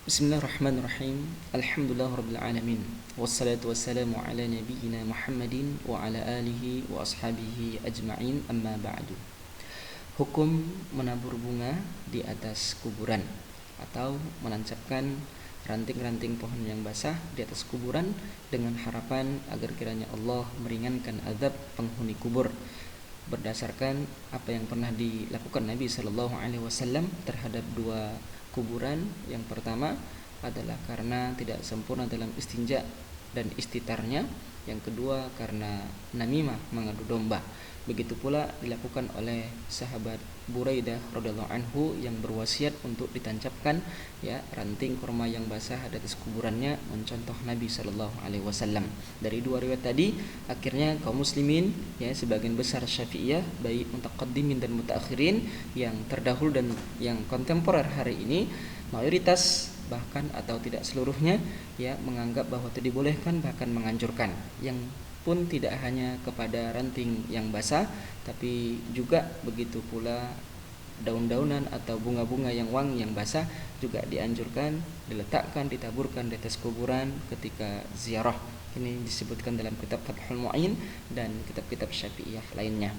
Bismillahirrahmanirrahim. Alhamdulillahirabbil alamin. Wassalatu wassalamu ala nabiyyina Muhammadin wa ala alihi wa ashabihi ajma'in, amma ba'du. Hukum menabur bunga di atas kuburan atau menancapkan ranting-ranting pohon yang basah di atas kuburan dengan harapan agar kiranya Allah meringankan azab penghuni kubur, berdasarkan apa yang pernah dilakukan Nabi Shallallahu Alaihi Wasallam terhadap dua kuburan. Yang pertama adalah karena tidak sempurna dalam istinja dan istitarnya. Yang kedua karena namimah, mengadu domba. Begitu pula dilakukan oleh sahabat Buraidah radhiyallahu anhu yang berwasiat untuk ditancapkan ranting kurma yang basah di atas kuburannya, mencontoh Nabi sallallahu alaihi wasallam. Dari dua riwayat tadi akhirnya kaum muslimin sebagian besar Syafi'iyah, baik mutaqaddimin dan mutaakhirin, yang terdahulu dan yang kontemporer hari ini, mayoritas bahkan atau tidak seluruhnya menganggap bahwa itu dibolehkan, bahkan menganjurkan. Yang pun tidak hanya kepada ranting yang basah, tapi juga begitu pula daun-daunan atau bunga-bunga yang wangi yang basah juga dianjurkan diletakkan, ditaburkan di atas kuburan ketika ziarah. Ini disebutkan dalam kitab Fathul Mu'in dan kitab-kitab Syafi'iyah lainnya.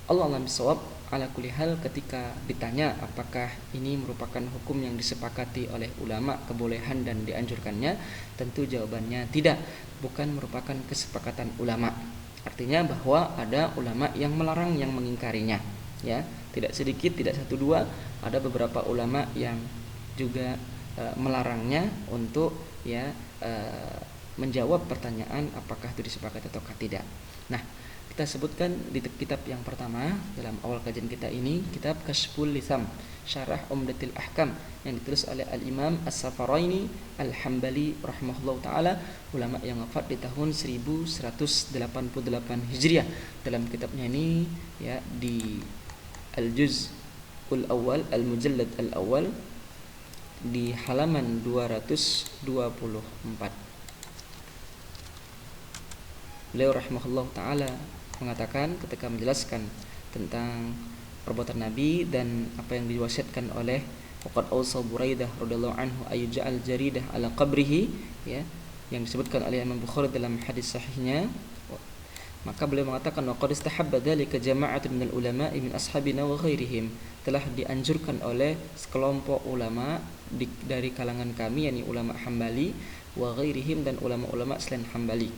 Allah alam bisawab. Ala kulli hal, ketika ditanya apakah ini merupakan hukum yang disepakati oleh ulama, kebolehan dan dianjurkannya, tentu jawabannya tidak, bukan merupakan kesepakatan ulama. Artinya bahwa ada ulama yang melarang, yang mengingkarinya, tidak sedikit, tidak satu dua, ada beberapa ulama yang juga melarangnya untuk menjawab pertanyaan apakah itu disepakati atau tidak. Nah, kita sebutkan di kitab yang pertama dalam awal kajian kita ini, kitab Kashful Lisam Syarah Umdatil Ahkam, yang ditulis oleh Al-Imam As-Safaraini Al-Hambali rahimahullah ta'ala, ulama yang wafat di tahun 1188 Hijriah. Dalam kitabnya ini di Al-Juz'ul Awal, Al-Mujallad Al-Awal, di halaman 224. Beliau rahimahullah ta'ala mengatakan ketika menjelaskan tentang perbuatan Nabi dan apa yang diwasiatkan oleh waqad awsa Buraidah radhiyallahu anhu ayyaj'al jaridah ala qabrihi, yang disebutkan oleh Imam Bukhari dalam hadis sahihnya. Maka beliau mengatakan waqad istahabba dzalika jama'atun minal ulama'i min ashabina wa ghairihim, telah dianjurkan oleh sekelompok ulama dari kalangan kami, yakni ulama Hambali, wa ghairihim, dan ulama-ulama selain Hambali,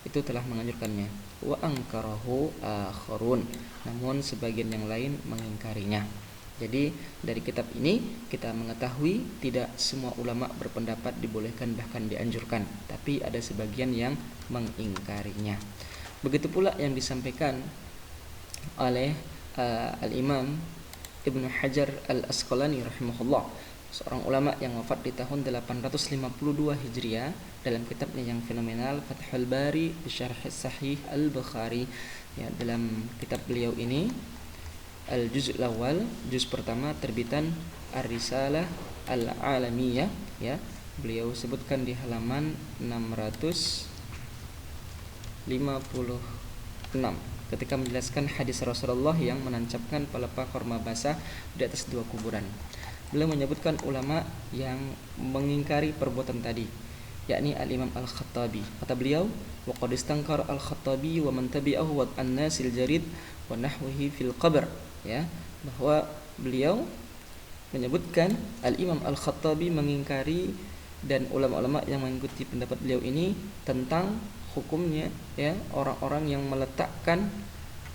itu telah menganjurkannya. Wa angkarahu akharun, namun sebagian yang lain mengingkarinya. Jadi dari kitab ini kita mengetahui tidak semua ulama berpendapat dibolehkan bahkan dianjurkan, tapi ada sebagian yang mengingkarinya. Begitu pula yang disampaikan oleh Al-Imam Ibnu Hajar Al-Asqalani rahimahullah, seorang ulama yang wafat di tahun 852 Hijriah, dalam kitabnya yang fenomenal Fathul Bari Bisyarh Sahih Al-Bukhari. Dalam kitab beliau ini Al-Juz'ul Awal, juz pertama, terbitan Ar-Risalah Al-Alamiyah, beliau sebutkan di halaman 656 ketika menjelaskan hadis Rasulullah yang menancapkan pelepah kurma basah di atas dua kuburan. Beliau menyebutkan ulama yang mengingkari perbuatan tadi, yakni Al-Imam Al-Khattabi. Kata beliau, wa qad istankara Al-Khattabi wa man tabi'ahu wa an-nasil jarid wa nahwihi fil qabr, bahwa beliau menyebutkan Al-Imam Al-Khattabi mengingkari dan ulama-ulama yang mengikuti pendapat beliau ini tentang hukumnya orang-orang yang meletakkan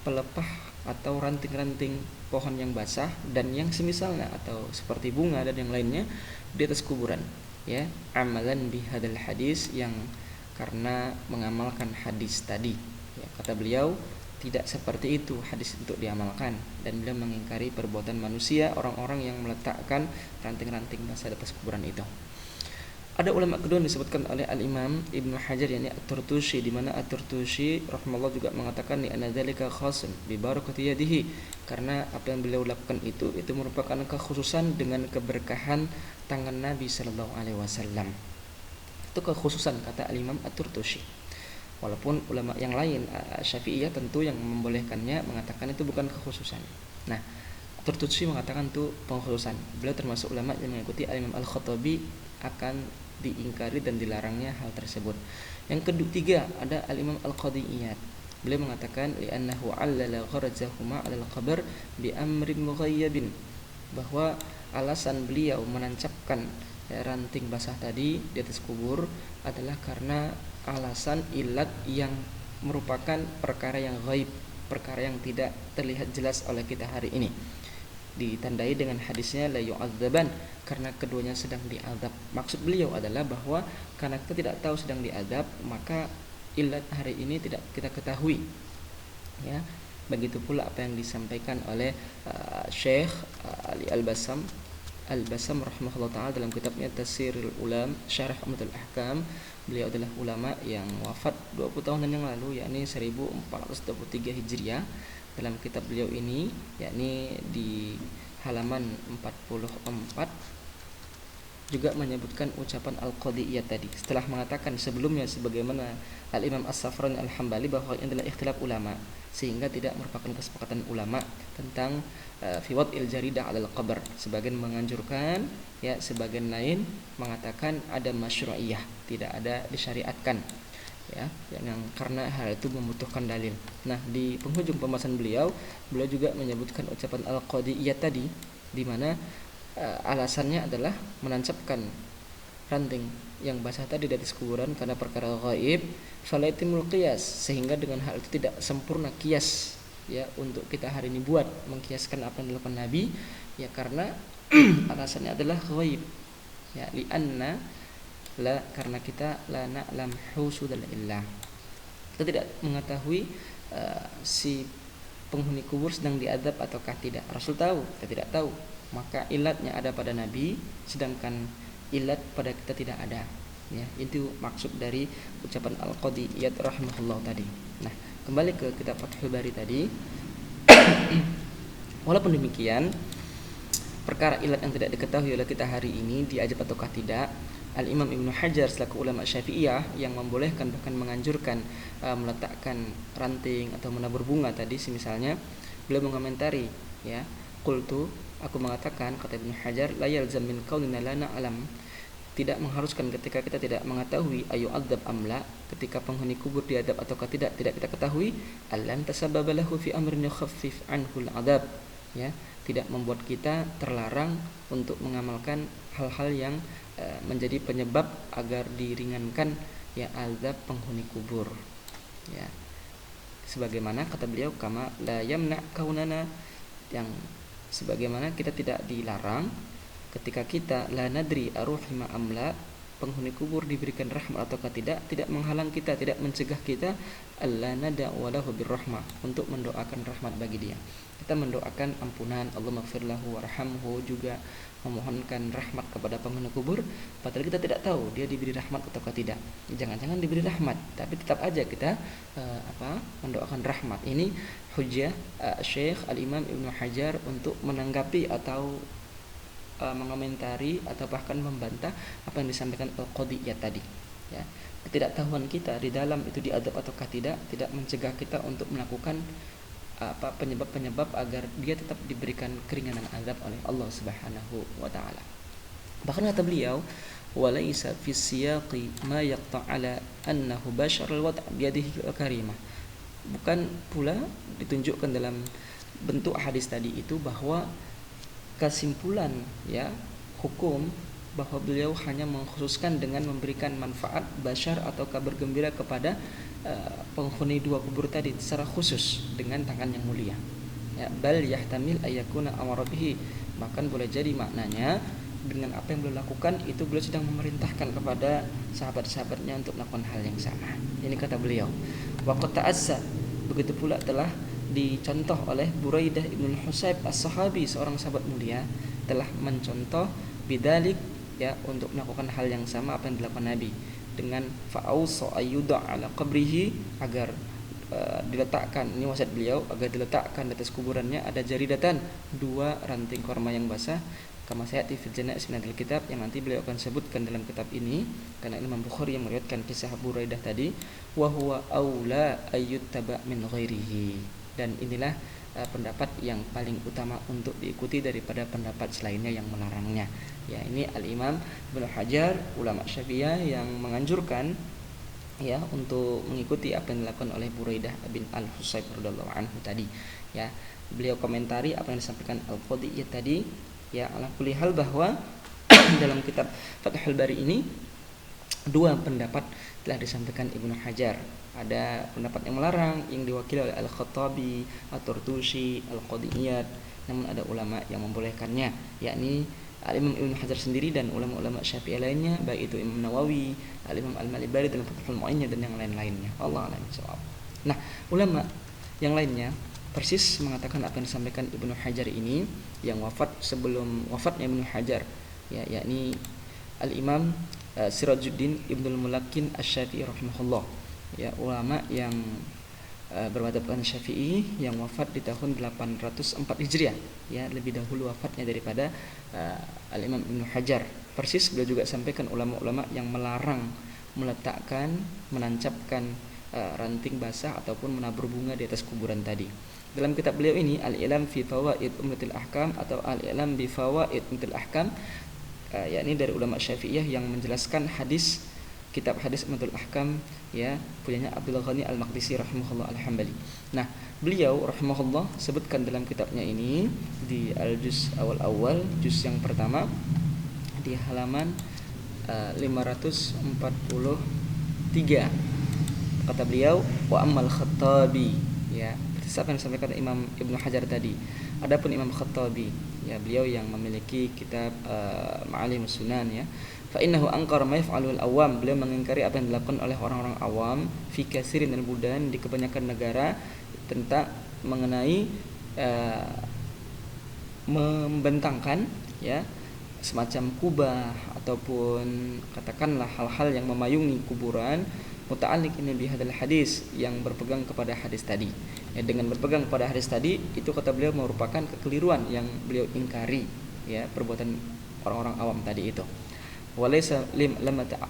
pelepah atau ranting-ranting pohon yang basah dan yang semisalnya atau seperti bunga dan yang lainnya di atas kuburan, amalan bihadal hadis, yang karena mengamalkan hadis tadi. Kata beliau, tidak seperti itu hadis untuk diamalkan, dan beliau mengingkari perbuatan manusia, orang-orang yang meletakkan ranting-ranting basah di atas kuburan itu. Ada ulama kedua yang disebutkan oleh Al-Imam Ibnu Hajar, yakni At-Turtushi, di mana At-Turtushi rahimahullah juga mengatakan anna dzalika khasun bi barakati yadihi, karena apa yang beliau lakukan itu merupakan kekhususan dengan keberkahan tangan Nabi sallallahu alaihi wasallam. Itu kekhususan, kata Al-Imam At-Turtushi. Walaupun ulama yang lain Syafi'iyah tentu yang membolehkannya mengatakan itu bukan kekhususan. Nah, Tertutusi mengatakan itu pengkhususan. Beliau termasuk ulama yang mengikuti Imam Al-Khattabi akan diingkari dan dilarangnya hal tersebut. Yang ketiga ada Al-Imam Al-Qadiyat. Beliau mengatakan li'annahu 'allala gharazahuma 'alal qabr bi amrin mughayyabin, bahwa alasan beliau menancapkan ranting basah tadi di atas kubur adalah karena alasan ilat yang merupakan perkara yang ghaib, perkara yang tidak terlihat jelas oleh kita hari ini. Ditandai dengan hadisnya la yu'adzaban, karena keduanya sedang diazab. Maksud beliau adalah bahwa karena kita tidak tahu sedang diazab, maka ilat hari ini tidak kita ketahui. Ya, begitu pula apa yang disampaikan oleh Syekh Ali Al-Bassam rahimahullah taala dalam kitabnya Tafsirul Ulam Syarah Umdatul Ahkam. Beliau adalah ulama yang wafat 20 tahun yang lalu, yakni 1423 Hijriah. Dalam kitab beliau ini, yakni di halaman 44, juga menyebutkan ucapan Al-Qadiyat tadi setelah mengatakan sebelumnya sebagaimana Al-Imam As-Safrani Al-Hambali bahwa ini adalah ikhtilaf ulama, sehingga tidak merupakan kesepakatan ulama tentang fi wad'il jaridah 'alal qabr. Sebagian menganjurkan, ya, sebagian lain mengatakan ada masyru'iyah, tidak ada disyariatkan, ya, yang karena hal itu membutuhkan dalil. Nah, di penghujung pembahasan beliau juga menyebutkan ucapan Al-Qadiyat tadi, di mana alasannya adalah menancapkan ranting yang basah tadi dari kuburan karena perkara ghaib, falaitimul qiyas, sehingga dengan hal itu tidak sempurna kias, ya, untuk kita hari ini buat mengkiaskan apa yang dilakukan Nabi, ya, karena alasannya adalah ghaib, ya, li'anna la, karena kita la na'lam husudal illah, kita tidak mengetahui si penghuni kubur sedang diadab ataukah tidak. Rasul tahu, kita tidak tahu, maka ilatnya ada pada Nabi, sedangkan ilat pada kita tidak ada. Ya, itu maksud dari ucapan Al-Qadiyat rahimahullah tadi. Nah, kembali ke kitab Fathul Bari tadi. Walaupun demikian, perkara ilat yang tidak diketahui oleh kita hari ini diajab ataukah tidak, Al-Imam Ibnu Hajar selaku ulama Syafi'iyah yang membolehkan bahkan menganjurkan meletakkan ranting atau menabur bunga tadi semisalnya, beliau mengomentari, ya, qultu, aku mengatakan, kata Ibnu Hajar, la yalzam min kaunina la na'lam, tidak mengharuskan ketika kita tidak mengetahui ayu adzab amla, ketika penghuni kubur diadab ataukah tidak kita ketahui, allan tasabbaba lahu fi amrin yukhaffif anhu al-adzab, ya, tidak membuat kita terlarang untuk mengamalkan hal-hal yang menjadi penyebab agar diringankan, ya, azab penghuni kubur, ya, sebagaimana kata beliau kama la yamna kaunana, yang sebagaimana kita tidak dilarang ketika kita la nadri aruhima amla, penghuni kubur diberikan rahmat ataukah tidak menghalang kita, tidak mencegah kita alla nada walahu birrahmah, untuk mendoakan rahmat bagi dia. Kita mendoakan ampunan, Allahumma ighfir lahu warhamhu, juga memohonkan rahmat kepada penghuni kubur, padahal kita tidak tahu dia diberi rahmat ataukah tidak. Jangan-jangan diberi rahmat, tapi tetap aja kita mendoakan rahmat. Ini hujjah Syekh Al-Imam Ibnu Hajar untuk menanggapi atau mengomentari atau bahkan membantah apa yang disampaikan Al-Qadiyat tadi, ya. Ketidaktahuan kita di dalam itu diadab ataukah tidak mencegah kita untuk melakukan penyebab-penyebab agar dia tetap diberikan keringanan azab oleh Allah Subhanahu wa taala. Bahkan kata beliau, walaysa fi siyaqi ma yaqta'ala annahu bashar al-wad' bi yadihi al-karimah. Bukan pula ditunjukkan dalam bentuk hadis tadi itu bahwa kesimpulan, ya, hukum bahwa beliau hanya mengkhususkan dengan memberikan manfaat bashar atau kabar gembira kepada penghuni dua kubur tadi secara khusus dengan tangan yang mulia, ya, bal yahtamil ayakuna amara bihi, bahkan boleh jadi maknanya dengan apa yang beliau lakukan itu beliau sedang memerintahkan kepada sahabat-sahabatnya untuk melakukan hal yang sama. Ini kata beliau. Wa qad ta'assa, begitu pula telah dicontoh oleh Buraidah ibn Husayb as-sahabi, seorang sahabat mulia, telah mencontoh bidalik, ya, untuk melakukan hal yang sama apa yang dilakukan Nabi, dengan fa'ausa ayyuda ala qabrihi, agar diletakkan, ini wasiat beliau, agar diletakkan di atas kuburannya ada jaridatan, dua ranting korma yang basah, kama sayati fil janaiz min kitab, yang nanti beliau akan sebutkan dalam kitab ini, karena Imam Bukhari yang meriwayatkan kisah Buraidah tadi, wa huwa aula ayyuttaba min ghairihi, dan inilah pendapat yang paling utama untuk diikuti daripada pendapat selainnya yang melarangnya. Ya, ini Al-Imam Ibnu Hajar, ulama Syafi'iyah, yang menganjurkan ya untuk mengikuti apa yang dilakukan oleh Buraidah bin Al-Husayb radhiyallahu anhu tadi. Ya, beliau komentari apa yang disampaikan Al-Qadiyah tadi. Ya, ala kulli hal bahwa dalam kitab Fathul Bari ini dua pendapat telah disampaikan Ibnu Hajar. Ada pendapat yang melarang yang diwakili oleh Al-Khattabi, At-Turtusi, Al-Qadiyat. Namun ada ulama yang membolehkannya, yakni Al-Imam Ibnu Hajar sendiri dan ulama-ulama Syafi'i lainnya, baik itu Imam Nawawi, Al-Imam Al-Malibari dalam Fathul Mu'in dan yang lain-lainnya. Allah a'lam bishawab. Nah, ulama yang lainnya persis mengatakan apa yang disampaikan Ibnu Hajar ini, yang wafat sebelum wafatnya Ibnu Hajar, ya, yakni Al-Imam Sirajuddin Ibnul Mulakin Asy-Syafi'i rahimahullah. Ya, ulama yang bermadhab Syafi'i yang wafat di tahun 804 Hijriah, ya, lebih dahulu wafatnya daripada Al-Imam Ibnu Hajar. Persis beliau juga sampaikan ulama-ulama yang melarang meletakkan, menancapkan ranting basah ataupun menabur bunga di atas kuburan tadi. Dalam kitab beliau ini Al-I'lam fi Fawaid Umdatul Ahkam atau Al-I'lam bi Fawaid Umdatul Ahkam, yakni dari ulama Syafi'iyah yang menjelaskan hadis, kitab hadis Umdatul Ahkam, ya, punyanya Abdul Ghani Al-Maqdisi rahimahullah Al-Hambali. Nah, beliau rahimahullah sebutkan dalam kitabnya ini di Al-Juz awal-awal, juz yang pertama di halaman 543. Kata beliau, wa ammal Khattabi, ya, apa yang disampaikan Imam Ibnu Hajar tadi. Adapun Imam Khattabi, ya, beliau yang memiliki kitab Ma'alimus Sunan, ya, fa innahu anqara ma yaf'alul awam, beliau mengingkari apa yang dilakukan oleh orang-orang awam fi katsirin al budan, di kebanyakan negara, tentang mengenai membentangkan, ya, semacam kubah ataupun katakanlah hal-hal yang memayungi kuburan, muta'alliq ini bihadal hadis, yang berpegang kepada hadis tadi. Ya, dengan berpegang kepada hadis tadi itu, kata beliau, merupakan kekeliruan yang beliau ingkari, ya, perbuatan orang-orang awam tadi itu. Walaysa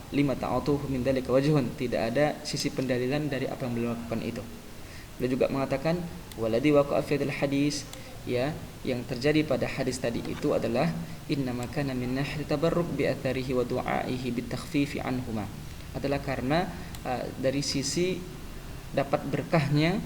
lima ta'atuhu min dzalika wajhun, tidak ada sisi pendalilan dari apa yang beliau lakukan itu. Beliau juga mengatakan waladhi waqa'a fi hadzal hadis, ya, yang terjadi pada hadis tadi itu adalah innama kana min nahri tabarruk bi atharihi wa du'aihi bitakhfifi anhuma, adalah karena dari sisi dapat berkahnya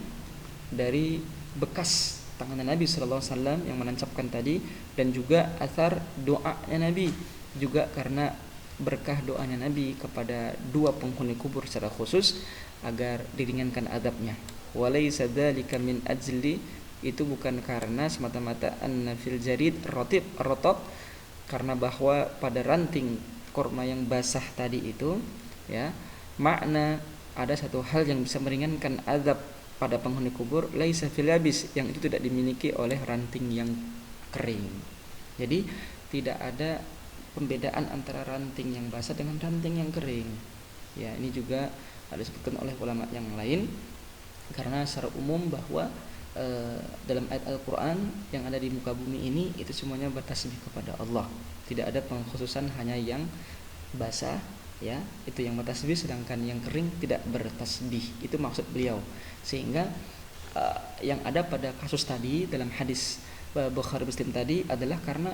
dari bekas tangan Nabi sallallahu alaihi wasallam yang menancapkan tadi, dan juga athar doanya Nabi, juga karena berkah doanya Nabi kepada dua penghuni kubur secara khusus agar diringankan azabnya. Walaysa dzalika min ajli, itu bukan karena semata-mata anna fil jarid rotab, karena bahwa pada ranting korma yang basah tadi itu, ya, makna ada satu hal yang bisa meringankan azab pada penghuni kubur, laisa fil yabis, yang itu tidak dimiliki oleh ranting yang kering. Jadi tidak ada pembedaan antara ranting yang basah dengan ranting yang kering. Ya, ini juga ada disebutkan oleh ulama yang lain, karena secara umum bahwa dalam ayat Al-Quran yang ada di muka bumi ini itu semuanya bertasbih kepada Allah. Tidak ada pengkhususan hanya yang basah, ya, itu yang bertasbih, sedangkan yang kering tidak bertasbih. Itu maksud beliau. Sehingga yang ada pada kasus tadi dalam hadis Bukhari Muslim tadi adalah karena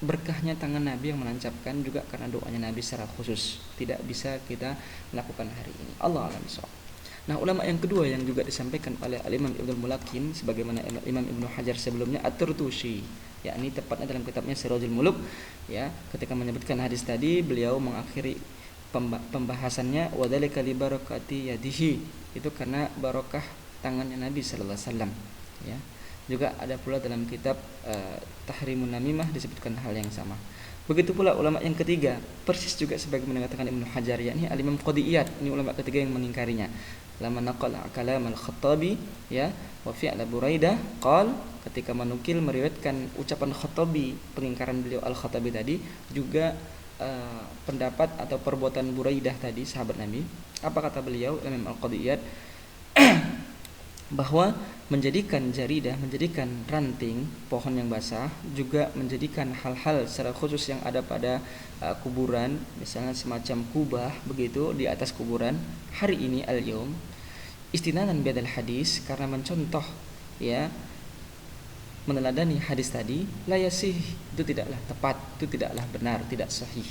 berkahnya tangan Nabi yang menancapkan, juga karena doanya Nabi secara khusus. Tidak bisa kita melakukan hari ini. Allah a'lam bishawab. Nah, ulama yang kedua yang juga disampaikan oleh Al-Imam Ibnul Mulakin, sebagaimana Imam Ibnu Hajar sebelumnya, At-Turtusi, yakni tepatnya dalam kitabnya Sirajul Muluk, ya, ketika menyebutkan hadis tadi, beliau mengakhiri pembahasannya wadzalika li barakati yadihi, itu karena barokah tangannya Nabi sallallahu alaihi wasallam, ya. Juga ada pula dalam kitab Tahrimun Namimah disebutkan hal yang sama. Begitu pula ulama yang ketiga, persis juga sebagaimana mengatakan Ibnu Hajar, yakni Al-Imam Qadiyat, ini ulama ketiga yang mengingkarinya. Lama naqala kalam Al-Khattabi, ya, wa fi'la Buraidah qal, ketika menukil meriwayatkan ucapan Khattabi, pengingkaran beliau Al-Khattabi tadi, juga pendapat atau perbuatan Buraidah tadi, sahabat Nabi. Apa kata beliau Imam Al-Qadiyat? Bahwa menjadikan jaridah, menjadikan ranting pohon yang basah, juga menjadikan hal-hal secara khusus yang ada pada kuburan, misalnya semacam kubah begitu di atas kuburan, hari ini al-yaum istinanan biadal hadis, karena mencontoh, ya, meneladani hadis tadi, la yasih, itu tidaklah tepat, itu tidaklah benar, tidak sahih.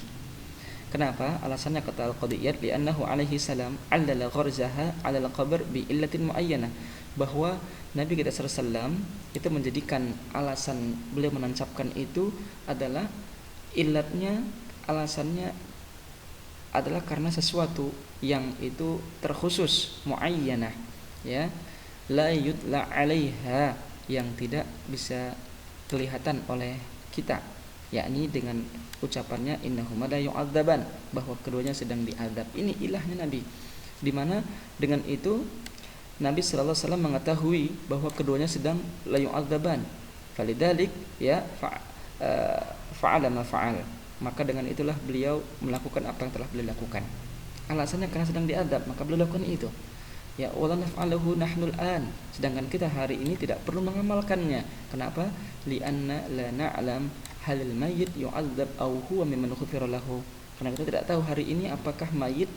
Kenapa? Alasannya kata Al-Qadiyat, li'annahu alaihi salam 'allala gharzaha 'ala al-qabr bi illatin muayyanah, bahwa Nabi kita SAW itu menjadikan alasan beliau menancapkan itu adalah ilatnya, alasannya adalah karena sesuatu yang itu terkhusus, muayyanah, ya, la yutla 'alaiha, yang tidak bisa kelihatan oleh kita, yakni dengan ucapannya innahuma la yu'adzaban, bahwa keduanya sedang diazab. Ini ilahnya Nabi, di mana dengan itu Nabi sallallahu alaihi wasallam mengetahui bahwa keduanya sedang la yu'adzaban. Falidzalik ya fa'ala ma fa'al. Maka dengan itulah beliau melakukan apa yang telah beliau lakukan. Alasannya karena sedang diazab, maka beliau lakukan itu. Ya, wala naf'aluhu nahnul an. Sedangkan kita hari ini tidak perlu mengamalkannya. Kenapa? Li'anna la na'lam halil mayyit yu'adzab aw huwa mimman ghufira lahu. Karena kita tidak tahu hari ini apakah mayit,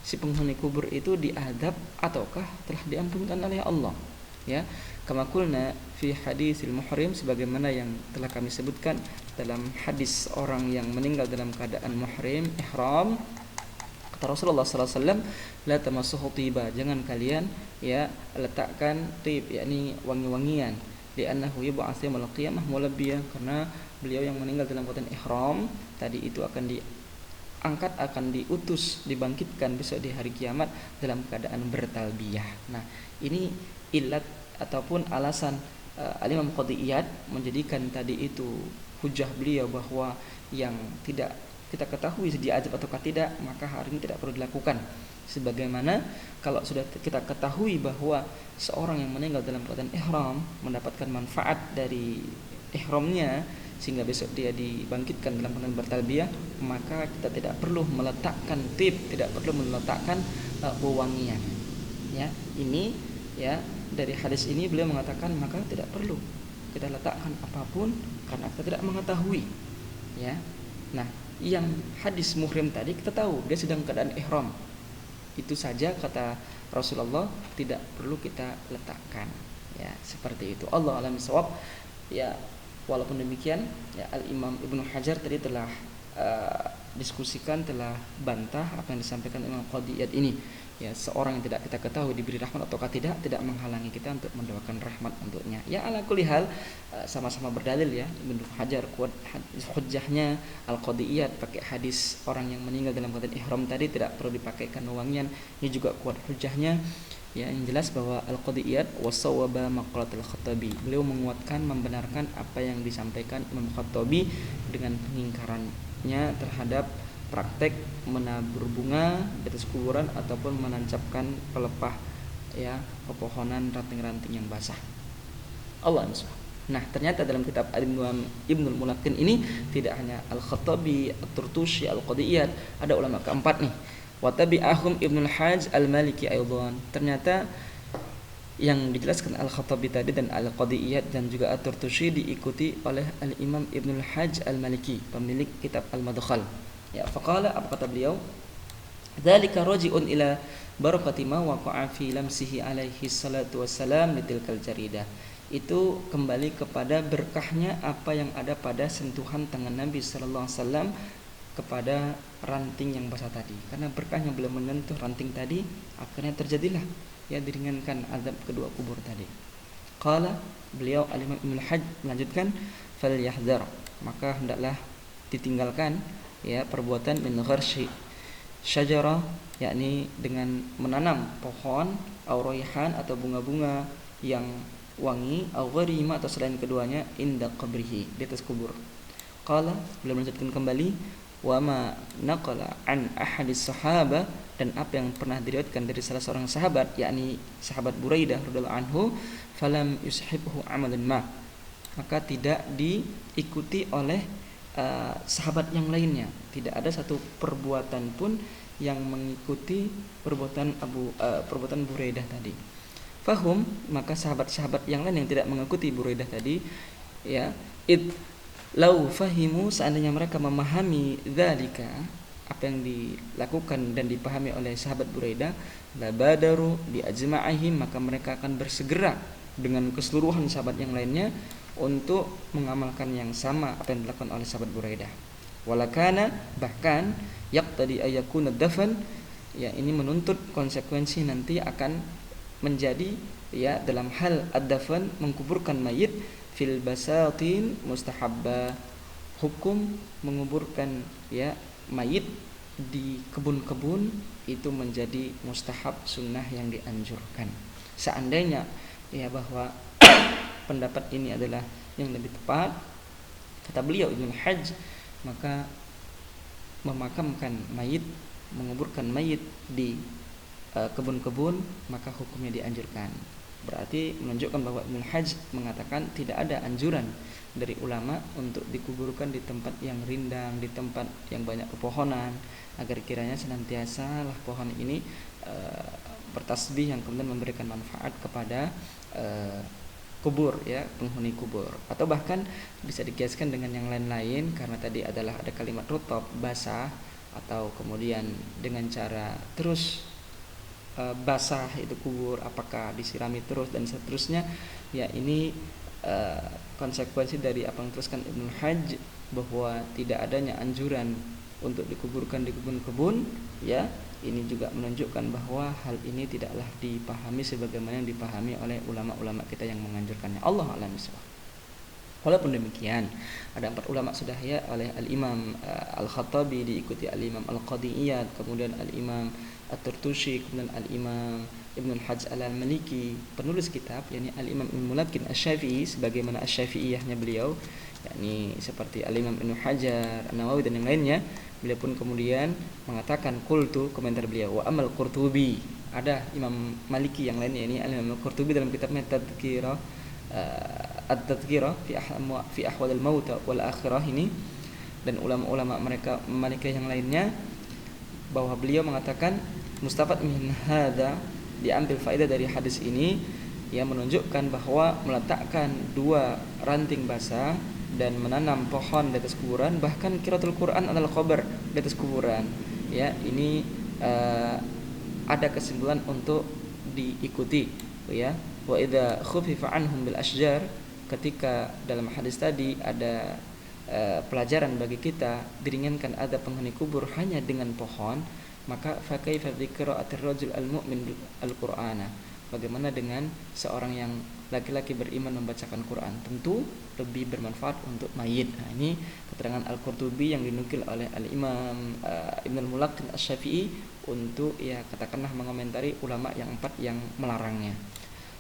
si penghuni kubur itu diazab ataukah telah diampunkan oleh Allah. Ya, kama qulna fi hadisil muhrim, sebagaimana yang telah kami sebutkan dalam hadis orang yang meninggal dalam keadaan muhrim, ihram. Kata Rasulullah sallallahu alaihi wasallam, la tamassuhu tiba, jangan kalian ya letakkan tib, yakni wangi-wangian, li'annahu yub'atsu yaumil qiyamah mulabbiyan, karena beliau yang meninggal dalam keadaan ihram tadi itu akan diangkat, akan diutus, dibangkitkan besok di hari kiamat dalam keadaan bertalbiyah. Nah, ini ilat ataupun alasan Al-Imam Qadiyat menjadikan tadi itu hujah beliau bahwa yang tidak kita ketahui diazab ataukah tidak, maka hari ini tidak perlu dilakukan. Sebagaimana kalau sudah kita ketahui bahwa seorang yang meninggal dalam keadaan ihram mendapatkan manfaat dari ihramnya sehingga besok dia dibangkitkan dalam keadaan bertalbiyah, maka kita tidak perlu meletakkan tib, tidak perlu meletakkan wewangian. Ya, ini ya dari hadis ini beliau mengatakan maka tidak perlu kita letakkan apapun karena kita tidak mengetahui. Ya. Nah, yang hadis muhrim tadi kita tahu dia sedang keadaan ihram. Itu saja kata Rasulullah tidak perlu kita letakkan. Ya, seperti itu. Allah alam bisawab. Ya, walaupun demikian ya Al-Imam Ibnu Hajar tadi telah diskusikan, telah bantah apa yang disampaikan Imam Qadiyat ini. Ya, seorang yang tidak kita ketahui diberi rahmat ataukah tidak menghalangi kita untuk mendoakan rahmat untuknya. Ya, ala kulli hal sama-sama berdalil ya. Ibnu Hajar kuat hujjahnya Al-Qadiyat pakai hadis orang yang meninggal dalam keadaan ihram tadi tidak perlu dipakaikan wewangian. Ini juga kuat hujjahnya. Ya, yang jelas bahwa Al-Qadiyat wasawaba maqalatul Khattabi. Beliau menguatkan, membenarkan apa yang disampaikan Imam Khattabi dengan pengingkarannya terhadap praktek menabur bunga di atas kuburan ataupun menancapkan pelepah ya pepohonan ranting-ranting yang basah. Allah SWT. Nah, ternyata dalam kitab Ibnul Mulaqin ini tidak hanya Al-Khattabi, At-Turtushi, Al-Qadiyat, ada ulama keempat nih. Wa tabi'ahum Ibnul Hajj Al-Maliki aidan. Ternyata yang dijelaskan Al-Khattabi tadi dan Al-Qadiyat dan juga At-Turtushi diikuti oleh Al-Imam Ibnul Hajj Al-Maliki, pemilik kitab Al-Madkhal. Ya, faqala, apa kata beliau? Dzalika raji'un ila barakati ma waqa'a fi lamsihi alaihi salatu wassalam litilkal jaridah. Itu kembali kepada berkahnya apa yang ada pada sentuhan tangan Nabi sallallahu alaihi wasallam kepada ranting yang basah tadi. Karena berkahnya beliau menyentuh ranting tadi, akhirnya terjadilah ya diringankan azab kedua kubur tadi. Qala, beliau Al-Imam Ibnu Hajj melanjutkan, falyahdhar, maka hendaklah ditinggalkan ya perbuatan min gharsy syajara, yakni dengan menanam pohon au raihan atau bunga-bunga yang wangi, au gharima atau selain keduanya, inda qabrihi, di atas kubur. Qala, beliau melanjutkan kembali, wa ma naqala an ahadis sahaba, dan apa yang pernah diriwayatkan dari salah seorang sahabat, yakni sahabat Buraidah radhiyallahu anhu, falam yushibhu amalun ma, maka tidak diikuti oleh sahabat yang lainnya. Tidak ada satu perbuatan pun yang mengikuti perbuatan perbuatan Buraidah tadi. Fahum, maka sahabat-sahabat yang lain yang tidak mengikuti Buraidah tadi ya, lau fahimu, seandainya mereka memahami dzalika, apa yang dilakukan dan dipahami oleh sahabat Buraidah, la badaru bi ajma'ihim, maka mereka akan bersegera dengan keseluruhan sahabat yang lainnya, untuk mengamalkan yang sama apa yang dilakukan oleh sahabat Buraidah. Walakana, bahkan yaqtadi ayakuna dafan, ya ini menuntut konsekuensi nanti akan menjadi ya dalam hal ad-dafan, menguburkan mayit, fil basatin mustahabba, hukum menguburkan ya mayit di kebun-kebun itu menjadi mustahab, sunnah yang dianjurkan. Seandainya ya bahwa pendapat ini adalah yang lebih tepat, kata beliau Ibnu Hajj, maka memakamkan mayit, menguburkan mayit di kebun-kebun maka hukumnya dianjurkan. Berarti menunjukkan bahwa Ibnu Hajj mengatakan tidak ada anjuran dari ulama untuk dikuburkan di tempat yang rindang, di tempat yang banyak pepohonan, agar kiranya senantiasa lah pohon ini bertasbih yang kemudian memberikan manfaat kepada kubur ya, penghuni kubur. Atau bahkan bisa dikiaskan dengan yang lain-lain, karena tadi adalah ada kalimat rutab, basah, atau kemudian dengan cara terus basah itu kubur, apakah disirami terus dan seterusnya. Ya ini konsekuensi dari apa yang teruskan Ibnu Hajj, bahwa tidak adanya anjuran untuk dikuburkan di kebun-kebun, ya ini juga menunjukkan bahwa hal ini tidaklah dipahami sebagaimana yang dipahami oleh ulama-ulama kita yang menganjurkannya. Allah a'lam bishawab. Walaupun demikian, ada 4 ulama sudah ya, oleh Al-Imam Al-Khattabi, diikuti Al-Imam Al-Qadiyat, kemudian Al-Imam At-Turtushi, kemudian Al-Imam Ibnu Hajj Al-Maliki, penulis kitab yakni Al-Imam Ibnu Mulakin Asy-Syafi'i sebagaimana Asy-Syafi'iyahnya beliau, yakni seperti Al-Imam Ibnu Hajar, An-Nawawi dan yang lainnya. Beliau pun kemudian mengatakan qultu, komentar beliau, wa amal Qurtubi, ada Imam Maliki yang lainnya ini Al-Imam Qurtubi dalam kitabnya Tadhkirah At-Tadhkirah fi ahwal al-maut wal akhirah ini, dan ulama-ulama mereka Maliki yang lainnya, bahwa beliau mengatakan mustafad min hadza, diambil faedah dari hadis ini yang menunjukkan bahwa meletakkan 2 ranting basah dan menanam pohon di atas kuburan, bahkan qiraatul Quran adalah khabar di atas kuburan. Ya, ini ada kesimpulan untuk diikuti, ya. Wa idza khufifa anhum bil asjar, ketika dalam hadis tadi ada pelajaran bagi kita, diringankan ada penghuni kubur hanya dengan pohon, maka fa kaifa bi qiraatir rajul al-mu'min al-Qur'ana, bagaimana dengan seorang yang laki-laki beriman membacakan Quran, tentu lebih bermanfaat untuk mayit. Nah, ini keterangan Al-Qurtubi yang dinukil oleh Al-Imam Ibnu Mulakin Asy-Syafi'i untuk ya katakanlah mengomentari ulama yang 4 yang melarangnya.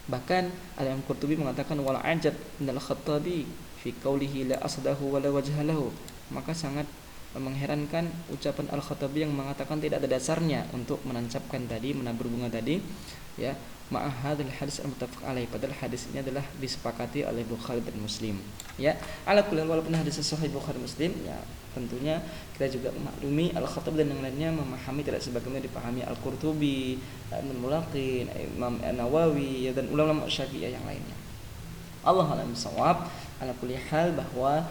Bahkan Al-Imam Qurtubi mengatakan wal ajab minal Khattabi fi qaulihi la asdahu wa la wajha lahu, maka sangat mengherankan ucapan Al-Khattabi yang mengatakan tidak ada dasarnya untuk menancapkan tadi, menabur bunga tadi, ya, ma'ahadul hadis al-muttafaq alaih, padahal hadis ini adalah disepakati oleh Bukhari dan Muslim. Ya, ala kulli walaupun hadis sahih Bukhari Muslim, ya tentunya kita juga memaklumi Al-Khattabi dan yang lainnya memahami tidak sebagaimana dipahami Al-Qurtubi, Ibnu Mulakin, Imam An-Nawawi, ya, dan ulama Syafi'iyah yang lainnya. Allah a'lam bishawab. Ala kulli hal bahwa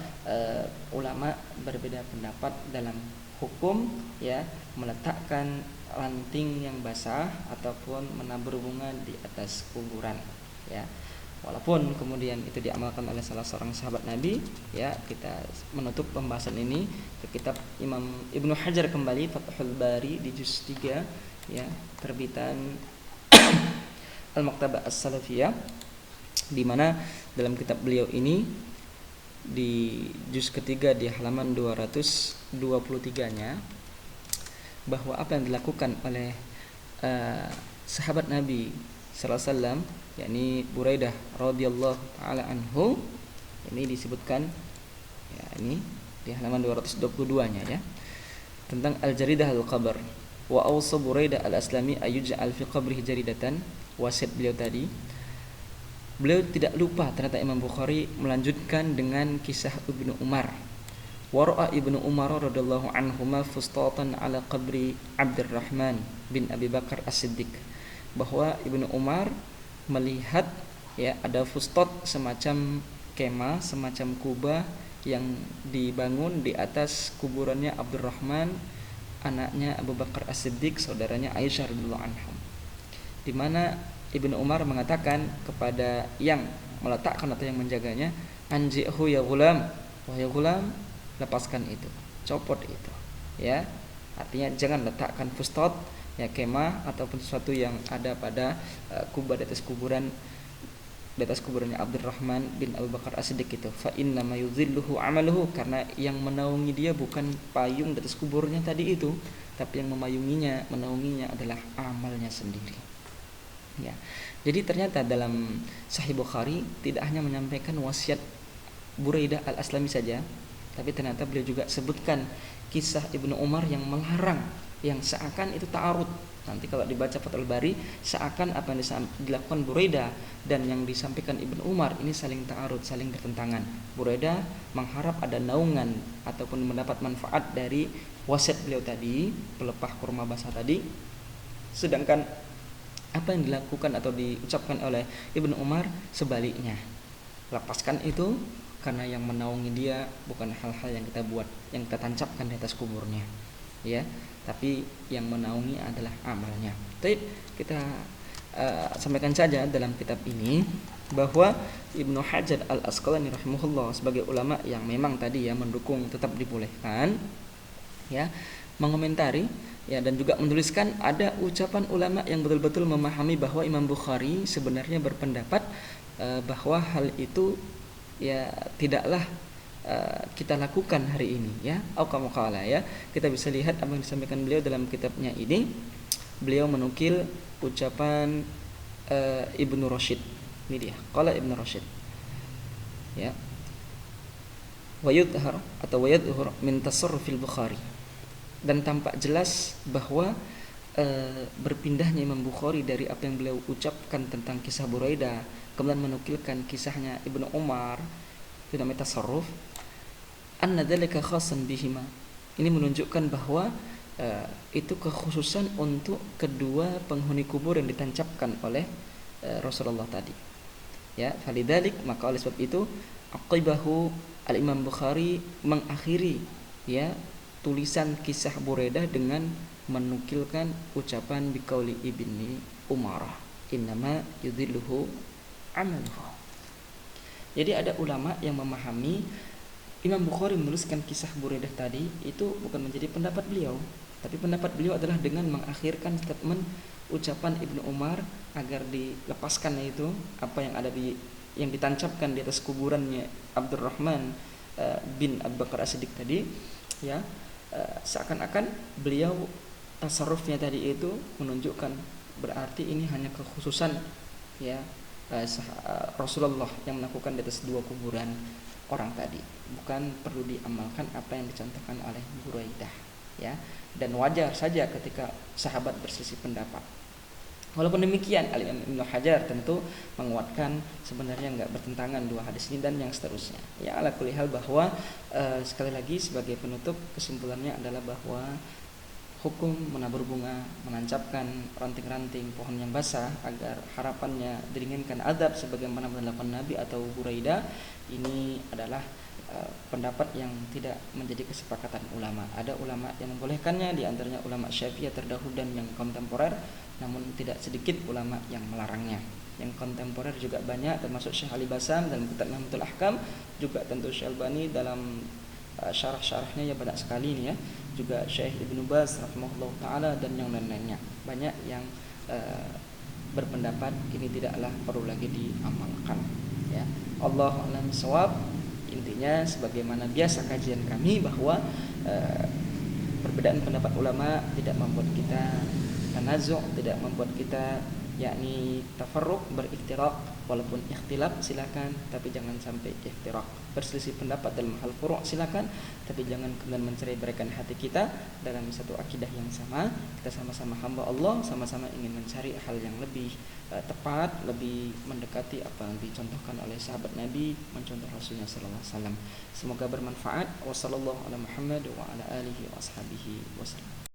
ulama berbeda pendapat dalam hukum ya meletakkan ranting yang basah ataupun menabur bunga di atas kuburan, ya. Walaupun kemudian itu diamalkan oleh salah seorang sahabat Nabi, ya, kita menutup pembahasan ini ke kitab Imam Ibnu Hajar kembali, Fathul Bari di juz 3, ya, terbitan Al-Maktabah As-Salafiyah, di mana dalam kitab beliau ini di juz ketiga di halaman 223-nya, bahwa apa yang dilakukan oleh sahabat Nabi sallallahu alaihi wasallam, yakni Buraidah radhiyallahu taala anhu, ini disebutkan ya ini di halaman 222-nya, ya, tentang al-jaridah al-qabr. Wa awsa Buraidah al-Aslami ayuj'al fi qabrihi jaridatan, wasiat beliau tadi. Beliau tidak lupa, ternyata Imam Bukhari melanjutkan dengan kisah Ibnu Umar. Wara'a Ibnu Umar radhiyallahu anhuma fustatan ala qabri Abdurrahman bin Abi Bakar As-Siddiq, bahwa Ibnu Umar melihat ya ada fustat, semacam kemah, semacam kubah yang dibangun di atas kuburannya Abdurrahman, anaknya Abu Bakar As-Siddiq, saudaranya Aisyah radhiyallahu anhum, di mana Ibnu Umar mengatakan kepada yang meletakkan atau yang menjaganya, anji'hu ya gulam, wahai gulam, lepaskan itu, copot itu, ya. Artinya jangan letakkan fustot, ya, kemah ataupun sesuatu yang ada pada kubah di atas kuburannya Abdurrahman bin Abu Bakar As-Siddiq itu. Fa inna ma yudhilluhu amaluhu, karena yang menaungi dia bukan payung di atas kuburnya tadi itu, tapi yang menaunginya adalah amalnya sendiri. Ya. Jadi ternyata dalam Sahih Bukhari tidak hanya menyampaikan wasiat Buraidah Al-Aslami saja, tapi ternyata beliau juga sebutkan kisah Ibnu Umar yang melarang, yang seakan itu ta'arud. Nanti kalau dibaca Fathul Bari, seakan apa yang dilakukan Buraidah dan yang disampaikan Ibnu Umar ini saling ta'arud, saling bertentangan. Buraidah mengharap ada naungan ataupun mendapat manfaat dari wasiat beliau tadi, pelepah kurma basah tadi, sedangkan apa yang dilakukan atau diucapkan oleh Ibnu Umar sebaliknya, lepaskan itu karena yang menaungi dia bukan hal-hal yang kita buat, yang kita tancapkan di atas kuburnya, ya, tapi yang menaungi adalah amalnya. Tapi kita sampaikan saja dalam kitab ini bahwa Ibnu Hajar Al-Asqalani rahimahullah sebagai ulama yang memang tadi ya mendukung tetap dibolehkan, ya, mengomentari, ya, dan juga menuliskan ada ucapan ulama yang betul-betul memahami bahwa Imam Bukhari sebenarnya berpendapat bahwa hal itu ya tidaklah kita lakukan hari ini, ya, atau kamu kala, ya. Kita bisa lihat apa yang disampaikan beliau dalam kitabnya ini. Beliau menukil ucapan Ibnu Rashid. Ini dia, qala Ibnu Rashid, ya, wa yudhar atau wa yadhhur min tasarrufil Bukhari, dan tampak jelas bahwa berpindahnya Imam Bukhari dari apa yang beliau ucapkan tentang kisah Buraidah kemudian menukilkan kisahnya Ibnu Umar itu namanya tasarruf, anna dzalika khassan bihima. Ini menunjukkan bahwa itu kekhususan untuk kedua penghuni kubur yang ditancapkan oleh Rasulullah tadi, ya. Falidzalik, maka oleh sebab itu aqibahu al-Imam Bukhari mengakhiri, ya, tulisan kisah Buraidah dengan menukilkan ucapan biqauli Ibni Umar, innama yudhilluhu amaluhu. Jadi ada ulama yang memahami Imam Bukhari menuliskan kisah Buraidah tadi itu bukan menjadi pendapat beliau, tapi pendapat beliau adalah dengan mengakhirkan statement ucapan Ibnu Umar agar dilepaskan itu apa yang ada yang ditancapkan di atas kuburannya Abdurrahman bin Abu Bakar As-Siddiq tadi, ya. Seakan-akan beliau tasarrufnya tadi itu menunjukkan berarti ini hanya kekhususan, ya, Rasulullah yang melakukan di atas dua kuburan orang tadi, bukan perlu diamalkan apa yang dicontohkan oleh Buraidah, ya. Dan wajar saja ketika sahabat berselisih pendapat. Walaupun demikian, Al-Imam Ibnu Hajar tentu menguatkan sebenarnya enggak bertentangan dua hadis ini dan yang seterusnya. Ya, ala kulli hal bahwa sekali lagi sebagai penutup kesimpulannya adalah bahwa hukum menabur bunga, menancapkan ranting-ranting pohon yang basah agar harapannya diringankan azab sebagaimana dilakukan Nabi atau Buraidah, ini adalah pendapat yang tidak menjadi kesepakatan ulama. Ada ulama yang membolehkannya, di antaranya ulama Syafi'iyah terdahulu dan yang kontemporer, namun tidak sedikit ulama yang melarangnya. Yang kontemporer juga banyak, termasuk Syekh Ali Basam dalam kitab Nahmatul Ahkam, juga tentu Syekh Albani dalam syarah-syarahnya ya banyak sekali ini, ya. Juga Syekh Ibnu Baz rahimahullah taala dan yang lain-lainnya. Banyak yang berpendapat ini tidaklah perlu lagi diamalkan, ya. Allahu a'lam bishawab. Intinya sebagaimana biasa kajian kami bahwa perbedaan pendapat ulama tidak membuat kita tanazu', tidak membuat kita yakni tafarruq, beriktiraq. Walaupun ikhtilaf silakan, tapi jangan sampai iftiraq. Berselisih pendapat dalam hal furu' silakan, tapi jangan kemudian mencerai-beraikan hati kita dalam satu akidah yang sama. Kita sama-sama hamba Allah, sama-sama ingin mencari hal yang lebih tepat, lebih mendekati apa yang dicontohkan oleh sahabat Nabi, mencontoh Rasulnya sallallahu alaihi wasallam. Semoga bermanfaat. Wassallallahu ala Muhammad wa ala alihi washabihi wasallam.